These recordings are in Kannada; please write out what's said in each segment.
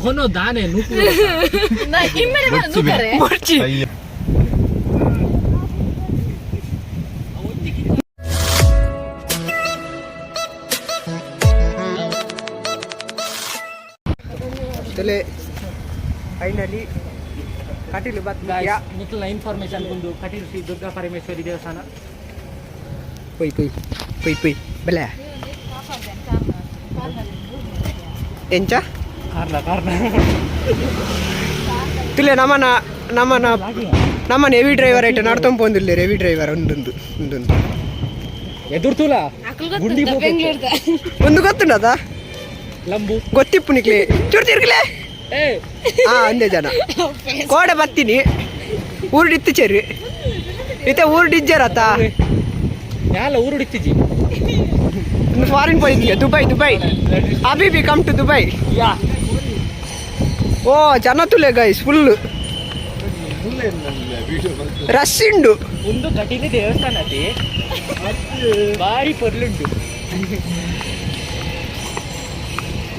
Kono dane nuku. Na immene nukare. Morci. Tole finally Katilu bat Guys, nikla information kundu Katilu Sri Durga Parameswari Devasthana. Pui bela enca Karna tule namana heavy driver aita nadtam pondille heavy driver undundu edurtula gundi Bengaluru undu gottundada lambu gottippu nikle churtirgile ಅಂದೆ ಜನ ಕೋಡೆ ಬರ್ತೀನಿ ಊರುಡಿತ್ತು ಚೆರು ಇತ್ತೆ ಊರುಡಿಜ್ಜರತ್ತ ಯಾಲ ಊರುಡಿತ್ತಿಜಿ ಫಾರಿನ್ ಹೋಗಿದ್ದೆ ದುಬೈ ಅಬಿಬಿ ಕಮ್ ಟು ದುಬೈ ಯಾ ಓ ಜನ ತುಲೆ ಗೈಸ್ ಫುಲ್ ರಶ್ ಉಂಡು ಒಂದು ಕಠಿಣ ದೇವಸ್ಥಾನ ಅದೇ ಬಾರಿ ಪೊರ್ಲುಂಡು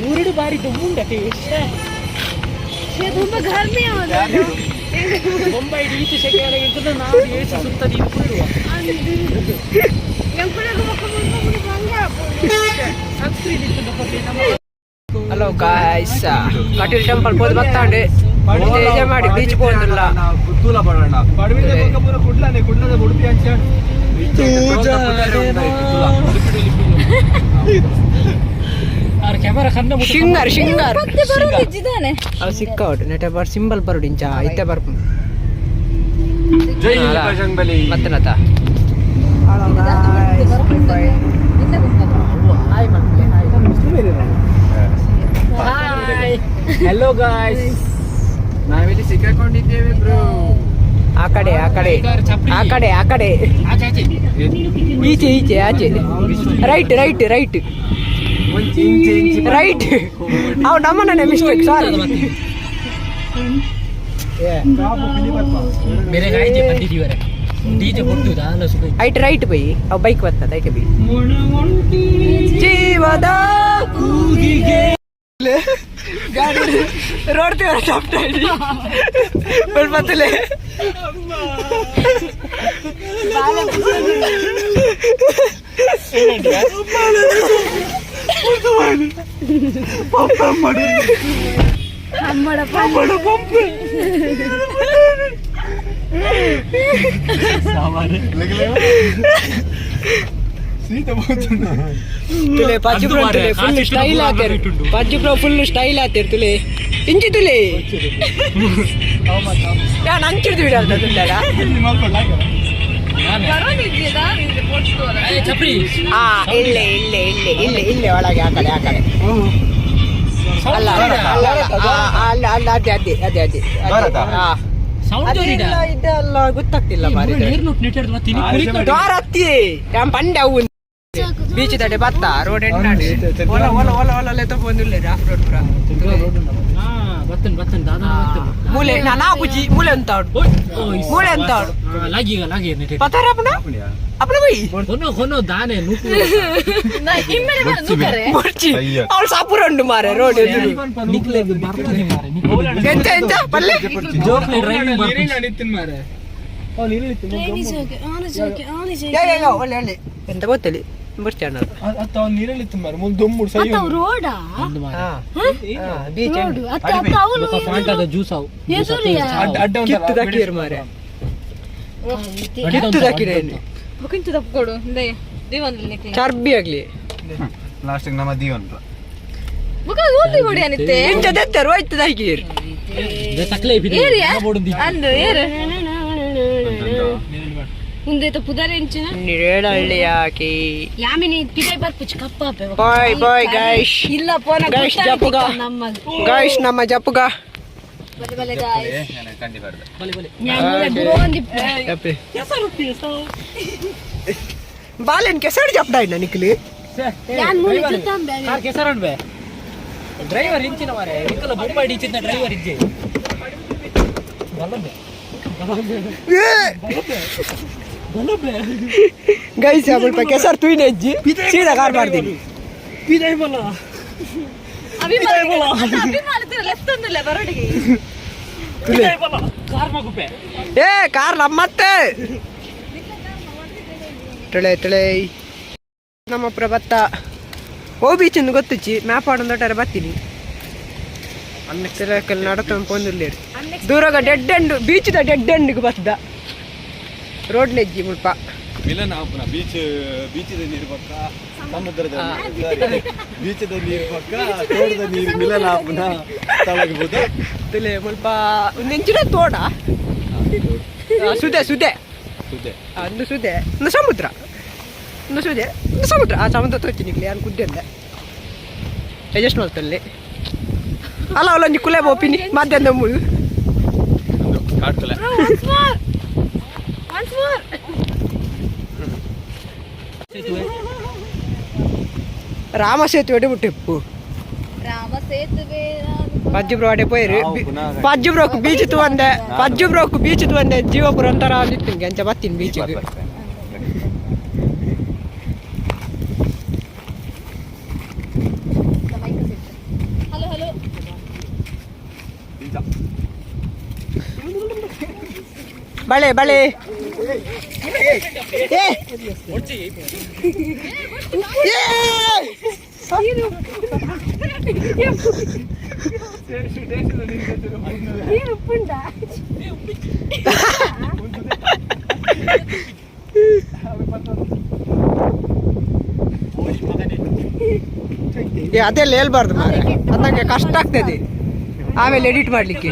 ಊರುಡು ಬಾರಿ ದುಮ್ಮುಂಡತೆ ತುಂಬಾ ಗರ್ಮಿ ಮುಂಬೈ ಈಚೆ ಶೆಕೆಯಾಗಿರ್ತದ ನಾವು ಏಸಿ ಸುತ್ತದ ಇಟ್ಕೊಳ್ಳುವ ಹಲೋ ಗಾಯ್ಸ್ ಕಟೀಲ್ ಟೆಂಪಲ್ ಹೋದ್ ಬರ್ತಾಂಡೆ ಎಂಜಾಯ್ ಮಾಡಿ ಬೀಚ್ ಹೋಗಿಲ್ಲ ಕುತ್ತೂಲ ಬರೋಣ ಕುಡ್ಲದ ಉಡುಪಿ ಅಂಚ ಶಿಂಗರ್ ಇದ್ದಾನೆ ಅವ್ ಸಿಕ್ಕೌಟ್ ನೆಟ ಬರ್ ಸಿಂಬಲ್ ಬರುಡಿಂಚ ಇತ್ತೆ ಬರ್ಪು ಜೈ ಬಜರಂಗಬಲಿ ಮತ್ತನತ ಹೆಲೋ ಗಾಯ್ಸ್ ನಾವಿಲ್ಲಿ ಸಿಕ್ಕಾಕೊಂಡಿದ್ದೇವೆ ಬ್ರೋ ಆ ಕಡೆ ಈಚೆ ಆಚೆ ರೈಟ್ ಅವ್ ನಮ್ಮನೆ ಮಿಸ್ಟೇಕ್ ಸಾರಿ ಬೇರೆ ಗಾಡಿ ಬಂದಿದ್ದೀವರೆ ಡಿಜೆ ಕೊಟ್ಟುದಾ ಅಲ್ಲ ಸುಖ ಐಟ್ ರೈಟ್ ಬೈ ಅವ್ ಬೈಕ್ ಬರ್ತದ ಐಕೆ ಬೈ ಜೀವದ ಕೂಗಿಗೆ ಗಾಡಿ ರೋಡ್ ತೀವ್ರ ಚಾಪ್ಟ ಬರ್ತಲೆ ತುಲೆ ಪಜ್ಜು ಫುಲ್ ಸ್ಟೈಲ್ ಹಾಕ್ಯಾರ ಪಜ್ಜು ಫುಲ್ ಸ್ಟೈಲ್ ಹಾಕ್ಯಾರ ತುಲೆ ಇಂಚಿ ತುಲೆ ನಾನು ಅಂಚಿಡ್ದು ಬಿಡಲ್ದ ತುಂಡಾಗ ಚಪ್ರಿ ಇಲ್ಲೇ ಒಳಗೆ ಆ ಕಡೆ ಅಲ್ಲ ಅದೇ ಇದೆಲ್ಲ ಗೊತ್ತಾಗ್ತಿಲ್ಲ ಡೋರ್ ಹತ್ತಿ ಪಂಡೆ ಅವು ಬೀಚ್ ತಡೆ ಬತ್ತ ರೋಡ್ ಎಂಟಾಡಿ ಒಲ ತಗೊಂಡಿಲ್ಲ ರೋಡ್ ಪುರ ಮೂಲೆ ನಾನಾ ಬುಜಿ ಮೂಲೆ ಅಂತ ಪತಾರ अपने भाई होनो दाने नुकु ना इम्मेने नुकरे मोर्ची और सापुरंडु मारे रोड निकले बर्तने मारे ಎಂತ ಪಲ್ಲೆ ಜೋಕ್ಲೆ ಡ್ರೈವಿಂಗ್ ಬರ್ತೀನಿ ನಡೀತೀನಿ ಮಾರೆ ಓ ನೀರಳಿತ್ತು ಯಾ ಒಳ್ಳೆ ಎಂತ ಗೊತ್ತಿಲ್ಲ ಬರ್ತಾನ ಅತ್ತ ನೀರಳಿತ್ತು ಮಾರೆ ಮುಂದೆ ದೊಮ್ಮುಡು ಸೈ ಅತ್ತ ರೋಡಾ ಬೀಚ್ ರೋಡ್ ಅತ್ತ ಅವನು ಫಾಂಟಾದ ಜ್ಯೂಸ್ ಅವು ಎದುರಿಯಾ ಅಡ್ಡ ಕಿತ್ತು ದಕ್ಕಿರ್ ಮಾರೆ ಕಿತ್ತು ದಕ್ಕಿರೇನು ಬುಕಿಂತ ತಪ್ಪಿಕೊಡು ಇಂದೆ ದೀವನ್ಲಿ ನಿಕ್ಲಿ ಚರ್ಬಿ ಆಗ್ಲಿ ಲಾಸ್ಟ್ ನಮ್ಮ ದೀವನ್ ಬುಕ ಓದಿ ಬಡಿ ಅನಿತ್ತೆ ಎಂತ ದೆತ್ತರು ಹೋಯ್ತು ದಕ್ಕಿರ್ ದೆ ತಕ್ಲೆ ಬಿಡಿ ಏರಿಯಾ ಬೋಡುಂದಿ ಅಂದು ಏರು ಮುಂದೆ ತ ಪುದಾರೆ ಎಂಚಿನ ನಿರೇಳಳ್ಳಿಯಾಕಿ ಯಾಮಿನಿ ಪಿಡೈ ಬರ್ಪುಚ್ ಕಪ್ಪಾಪೆ ಬಾಯ್ ಗೈಸ್ ಇಲ್ಲ ಪೋನ ಗೈಸ್ ಜಪ್ಪುಗ ಗೈಸ್ ನಮ್ಮ ಜಪ್ಪುಗ ಬಲೆ ಬಲೆ ಗಾಯ್ಸ್ ಕಂಡಿ ಬರ್ದ ಬಲೆ ನಾನು ಬುರೋ ಅಂದಿ ಜಪ್ಪೆ ಕೆಸರು ತೀಸೋ ಬಾಲೆನ್ ಕೆಸರು ಜಪ್ಪಡ ಇನ್ನ ನಿಕ್ಲಿ ಯಾನ್ ಮೂಲಿ ಜುತ್ತಾಂ ಬೇ ಕಾರ್ ಕೆಸರನ್ ಬೇ ಡ್ರೈವರ್ ಇಂಚಿನ ಮಾರೆ ನಿಕಲ ಮುಂಬೈ ಡಿಚಿನ ಡ್ರೈವರ್ ಇಜ್ಜೆ ಗೈಸ್ ಸ್ವಲ್ಪ ಕೆಸರು ತುಯ್ನ ಹೆಜ್ಜಿ ಸೀದಾ ಕಾರ್ ಮಾಡ್ತೀನಿ. ಬಿದಾಯ್ ಬಲ ಏ ಕಾರ್ ನಮ್ಮತ್ತೆ ತಳೆ ನಮ್ಮ ಪ್ರಭತ್ತ ಓ ಬೀಚ್ ಎಂದು ಗೊತ್ತಿಚ್ಚಿ ಮ್ಯಾಪ್ ಆಡೊಂದೊಟ್ಟಾರೆ ಬರ್ತೀನಿ ಅನ್ನಕ್ಕೆ ನಡತ ಪೊಂದಿರ್ಲಿ ದೂರಾಗ ಡೆಡ್ ಎಂಡ್ ಬೀಚ್ದ ಡೆಡ್ ಎಂಡ್ಗೆ ಬಸ್ದ ರೋಡ್ ನೆಜ್ಜಿ ಮುಲ್ಪ ಮಿಲನ ಆಪುನ ಬೀಚದ ನೀರು ಪಕ್ಕ ಸಮುದ್ರದ ಬೀಚದ ನೀರು ಪಕ್ಕ ತೋಟದ ನೀರು ಮಿಲನ ಆಪುನ ತಳಗಬಹುದು ತಲೆ ಮುಲ್ಪ ಒಂದು ಇಂಚಿನ ತೋಡ ಸುದೆ ಸುದೆ ಸುದ್ದೆ ಒಂದು ಸುದೆ ಒಂದು ಸಮುದ್ರ ಒಂದು ಸುದೆ ಒಂದು ಸಮುದ್ರ ಆ ಸಮುದ್ರ ತೋಚಿ ನಿಕ್ಲಿ ನಾನು ಕುದ್ದೆ ಅಂದೆ ಅಡ್ಜಸ್ಟ್ ಮಾಡ್ತಲ್ಲಿ ಅಲ್ಲ ಅವಲ್ಲ ಒಂಜಿ ಕುಲೆ ಬೋಪಿನಿ ಮಧ್ಯಾಹ್ನ ಮುಳು ಕಾಟ್ಕಲೆ ರಾಮ ಸೇತುವೆ ಬಿಟ್ಟಿಪ್ಪು ಪಜ್ಜುಬ್ರು ಅಡೆ ಪೋಯ್ರಿ ಪಜ್ಜುಬ್ರೋಕ್ ಬೀಚ್ ಬಂದೆ ಪಜ್ಜುಬ್ರೋಕ್ ಬೀಚ್ ಬಂದೆ ಜೀವಪುರ ಅಂತಾರ ನಿಂಗೆ ಅಂಚ ಬರ್ತೀನಿ ಬೀಚಿಗೆ ಬಳೆ ಬಳೆ ಅದೆಲ್ಲ ಹೇಳ್ಬಾರ್ದು ಮಾರೆ ಅದು ನಂಗೆ ಕಷ್ಟ ಆಗ್ತದೆ ಆಮೇಲೆ ಎಡಿಟ್ ಮಾಡ್ಲಿಕ್ಕೆ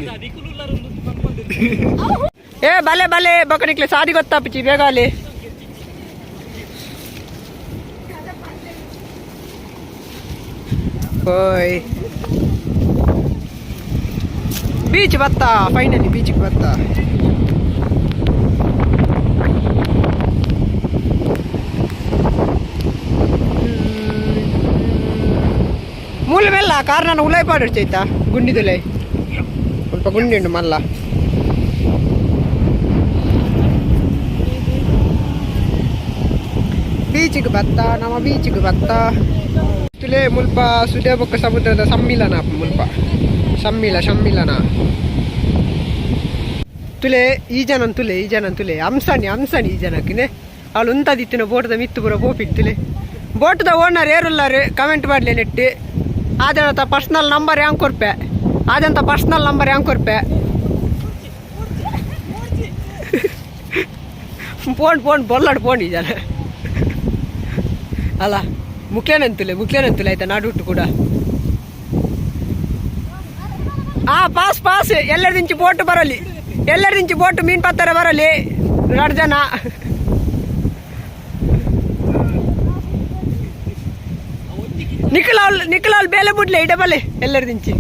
ಏ ಬಲೆ ಬಲೆ ಬಕಣಿಕ್ಲೆ ಸಾದಿ ಗೊತ್ತಾಪಿಚ್ಚಿ ಬೇಗ ಅಲ್ಲಿ ಓಯ್ ಬೀಚ್ ಬತ್ತ ಫೈನಲಿ ಬೀಚಿಗೆ ಬತ್ತ ಮೂಲ ಮೆಲ್ಲ ಕಾರ್ ನಾನು ಉಲೈ ಪಾಡಿಡ್ಚೈತಾ ಗುಂಡಿದುಲೈ ಸ್ವಲ್ಪ ಗುಂಡಿ ಉಂಡು ಮಲ್ಲ ಬೀಚಿಗೆ ಬತ್ತ ನಮ್ಮ ಬೀಚಿಗೆ ಬತ್ತ ತುಲೆ ಮುಲ್ಪ ಸುದೆ ಬೊಕ್ಕ ಸಮುದ್ರದ ಸಮ್ಮಿಲನ ಮುಲ್ಪ ಸಮ್ಮಿಲನ ತುಲೆ ಈ ಜನ ತುಲೆ ಅಂಸಣಿ ಈ ಜನಕ್ಕಿನೆ ಅವಳು ಉಂತದಿತ್ತಿನ ಬೋಟದ ಮಿತ್ತು ಪೂರ ಬೋಪಿಡ್ತುಲೆ ಬೋಟದ ಓನರ್ ಏರುಲ್ಲಾರು ಕಮೆಂಟ್ ಮಾಡಲಿ ನೆಟ್ಟು ಆದಂತ ಪರ್ಸ್ನಲ್ ನಂಬರ್ ಹ್ಯಾಂಗ್ ಕೊರ್ಪೆ ಫೋನ್ ಬೊಲ್ಲಾಡು ಫೋನ್ ಈ ಜನ ಅಲ್ಲ ಮುಕ್ಲೇನಂತುಲೆ ಆಯ್ತಾ ನಾಡುಟ್ಟು ಕೂಡ ಪಾಸ್ ಎಲ್ಲರದಿಂಚಿ ಬೋಟ್ ಬರಲಿ ಬೋಟ್ ಮೀನ್ ಪತ್ತರ ಬರಲಿ 2 ಜನ ನಿಖಲಾಲ್ ಬೇಲೆ ಬಿಡ್ಲೆ ಇಡಬಲೆ ಎಲ್ಲರದಿಂಚಿ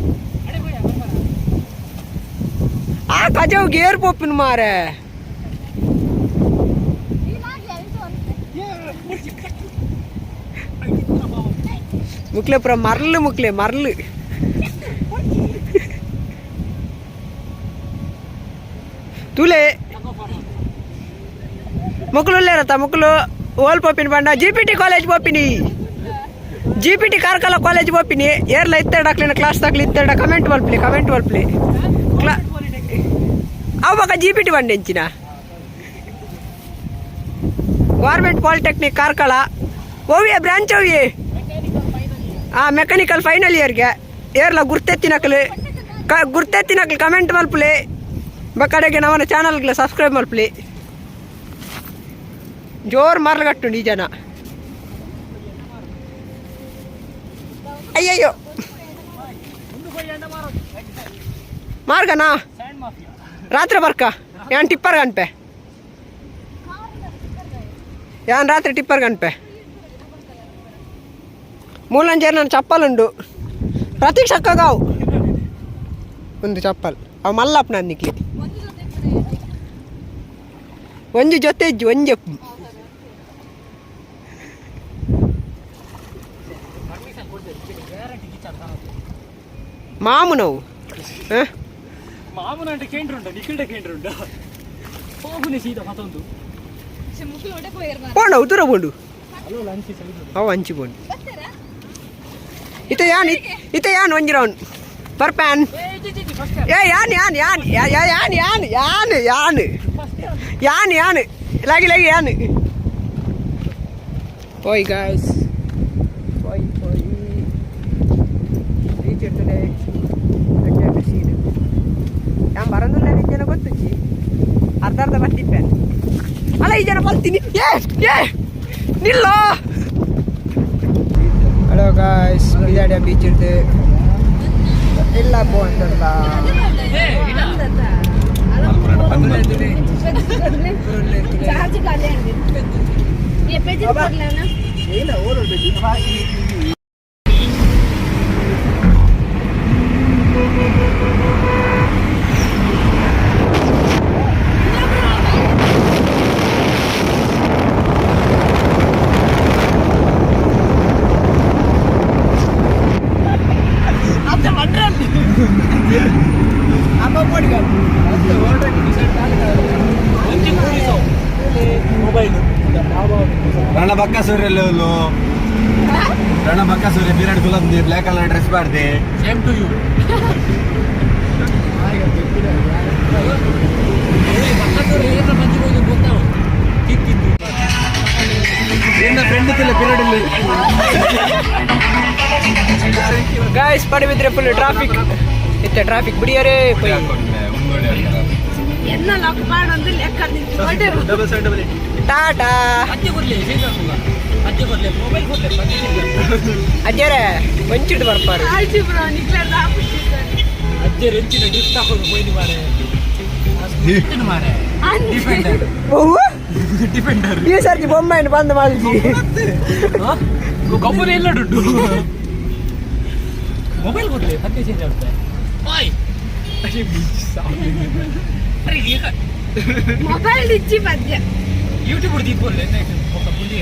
ಕಜಾವ್ ಗೇರ್ ಪೋಪಿನ ಮಾರೆ ಮುಕ್ಲೆ ಪುರ ಮರ್ಲು ತುಲೆ ಮುಕ್ಳುಲ್ಲೇರತ್ತ ಮುಕ್ಳು ಓಲ್ ಪೋಪಿನ ಬಂಡ ಜಿಪಿಟಿ ಕಾಲೇಜ್ ಪೋಪಿನಿ ಜಿಪಿಟಿ ಕಾರ್ಕಳ ಕಾಲೇಜ್ ಪೋಪಿನಿ ಏರ್ಲ ಇತ್ತೇಡಕ್ಲಿನ ಕ್ಲಾಸ್ ತಕ್ಲಿ ಇತ್ತೇಡ ಕಮೆಂಟ್ ಮಲ್ಪ್ಲಿ ಅವಾಗ ಜಿಪಿಟಿ ಬಂಡೆ ಹೆಂಚಿನ ಗೌರ್ಮೆಂಟ್ ಪಾಲಿಟೆಕ್ನಿಕ್ ಕಾರ್ಕಳ ಓವಿಯ ಬ್ರಾಂಚ್ ಓವಿಯೇ ಮೆಕ್ಯಾನಿಕಲ್ ಫೈನಲ್ ಇಯರ್ಗೆ ಏರ್ಲ ಗುರ್ತೆತ್ತಿನಕ್ಲು ಕಮೆಂಟ್ ಮಲ್ಪ್ಲಿ ಕಡೆಗೆ ನಮ್ಮನ್ನ ಚಾನಲ್ಗೆ ಸಬ್ಸ್ಕ್ರೈಬ್ ಮಲ್ಪ್ಲಿ ಜೋರು ಮಾರ್ಲಗಟ್ಟುಂಡು ಈ ಜನ ಅಯ್ಯಯ್ಯೋ ಮಾರ್ಗನಾ ರಾತ್ರಿ ಬರ್ಕ ಯಾನ್ ಟಿಪ್ಪರ್ ಗಂಟೆ ರಾತ್ರಿ ಟಿಪ್ಪರ್ ಗಂಟೆ ಮೂಲಂಜೇರು ನನ್ನ ಚಪ್ಪಲ್ ಉಂಡು ಪ್ರತೀಕ್ಷ ಅಕ್ಕಗಾವು ಒಂದು ಚಪ್ಪಲ್ ಅವು ಮಲ್ಲಪ್ಪ ನನ್ನಿಕ್ಲಿ ಒಂಜಿ ಜೊತೆ ಇಜ್ಜಿ ಒಂಜಪ್ಪು ಮಾಮು ನಾವು ಮಾಮೂನ అంటే ಕೇಂದ್ರ ಉಂಟು ನಿಖಿಲ್ಡ ಕೇಂದ್ರ ಉಂಟು ಹೋಗುನೆ ಸೀದಾ ಮತ್ತೊಂದು పోండు అవుతురా పోండు ಹಲೋ ಲಂಚ್ ಸೈದು ಅವ ಹಂಚಿ పోండు ಇತ ಯಾನ್ ಒಂಜಿ ರೌಂಡ್ ಪರ್ಪ್ಯಾನ್ ಏ ಯಾನ್ ಲಾಗಿ ಯಾನ್ പോയി ഗായ്സ് പോയി ರೀಚಿರ್ತದೆ ಅಡ್ಡ ಸೀಡು ഞാൻ പറയുന്നില്ല ഈ ജന ಗೊತ್ತಿಚ್ಚಿ ಅರ್ಧ ಬರ್ತಿಪ್ಪೆ ಅಲ್ಲ ಈ ಜನ ಬರ್ತೀನಿ ನಿಲ್ಲೋ ಹಲೋ ಗಾಯ್ಸ್ ಬಿದಾಡಿಯ ಬೀಚ್ ಇರ್ದು ಎಲ್ಲ ಬೋಂಡಲ್ಲ ಚಾರ್ಜ್ ಖಾಲಿ ಆಗಿದೆ ये पेज कर लेना ಇಲ್ಲ ಓಡೋಡ್ಬೇಕು ರಣಬಕ್ಕಸೂರ್ಯ ವಿರಾಟ್ ಗುಲಾಬ್ದಿ ಬ್ಲ್ಯಾಕ್ ಕಲರ್ ಡ್ರೆಸ್ ಮಾಡಿದೆ ಸೇಮ್ ಟು ಯು ನಿನ್ನ ಫ್ರೆಂಡ್ ತಿಲ್ಲ period guys Padubidri full traffic ಇತ್ತೆ ಟ್ರಾಫಿಕ್ ಬಿಡಿಯರೇ ಎಲ್ಲ ಲಾಕ್ ಮಾಡಿ ಅಂದ್ರೆ ಲೆಕ್ಕ ನಿಂತು ಡಬಲ್ ಟಾಟಾ ಅಜ್ಜೆ ಕೊಡ್ಲಿ ಅಜ್ಜೆ ಕೊಡ್ಲಿ ಮೊಬೈಲ್ ಕೊಡ್ಲಿ ಅಜ್ಜರೇ ವಂಚಿಟ್ಟು ಬರ್ಪಾರು ಆಯ್ತು ಬ್ರೋ ನಿಕ್ಲರ್ ಹಾಕ್ಬಿಟ್ಟಿದ್ದಾರೆ ಅಜ್ಜೆ ರೆಂಚಿನ ಗಿಫ್ಟ್ ಹಾಕೊಂಡು ಹೋಯ್ತು ಮಾರೆ ಮಾರೆ ಡಿಫೆಂಡರ್ ಡಿಫೆಂಡರ್ ಈ ಸರ್ತಿ ಬೊಮ್ಮೆಯನ್ನು ಬಂದ್ ಮಾಡಿಸಿ ಕಬ್ಬುನೇ ಇಲ್ಲ ದುಡ್ಡು ಮೊಬೈಲ್ ಕೊಡ್ಲಿ ಪತ್ತೆ ಚೇಂಜ್ ಆಗುತ್ತೆ ಬಾಯ್ ಮೊಬೈಲ್ ಇಚ್ಚಿ ಮಧ್ಯ ಯೂಟ್ಯೂಬ್ ಹೊಡೆದಿದ್ದು ಕೊಡ್ಲಿ ಪುಂಡಿ